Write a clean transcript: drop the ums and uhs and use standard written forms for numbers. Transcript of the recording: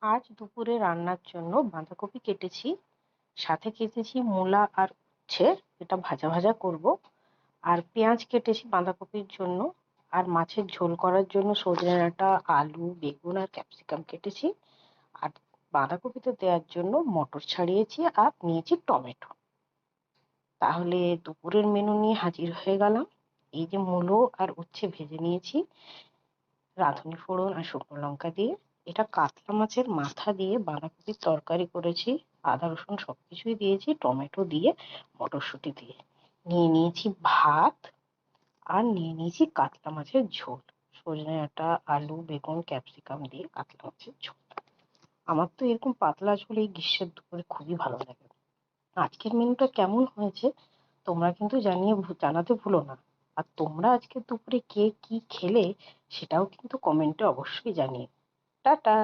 আজ দুপুরে রান্নার জন্য বাঁধাকপি কেটেছি, সাথে কেটেছি মূলা আর উচ্ছে, এটা ভাজা ভাজা করব। আর পেঁয়াজ কেটেছি বাঁধাকপির জন্য। আর মাছের ঝোল করার জন্য সজনে ডাঁটা, আলু, বেগুন আর ক্যাপসিকাম কেটেছি। আর বাঁধাকপিতে দেওয়ার জন্য মটর ছাড়িয়েছি আর নিয়েছি টমেটো। তাহলে দুপুরের মেনু নিয়ে হাজির হয়ে গেলাম। এই যে মূলো আর উচ্ছে ভেজে নিয়েছি রাঁধুনি ফোড়ন আর শুকনো লঙ্কা দিয়ে। এটা কাতলা মাছের মাথা দিয়ে বাঁধাকপির তরকারি করেছি। আদা রসুন সবকিছুই দিয়েছি, টমেটো দিয়ে, মটরশুঁটি দিয়ে। নিয়ে নিয়েছি ভাত, আর নিয়ে নিয়েছি কাতলা মাছের ঝোল, সজনে ডাঁটা, আলু, বেগুন, ক্যাপসিকাম দিয়ে কাতলা মাছের ঝোল। আমার তো এরকম পাতলা ঝোল এই গ্রীষ্মের দুপুরে খুবই ভালো লাগে। আজকের মেনুটা কেমন হয়েছে তোমরা কিন্তু জানাতে ভুলো না। আর তোমরা আজকে দুপুরে কে কি খেলে সেটাও কিন্তু কমেন্টে অবশ্যই জানিও। টাটা।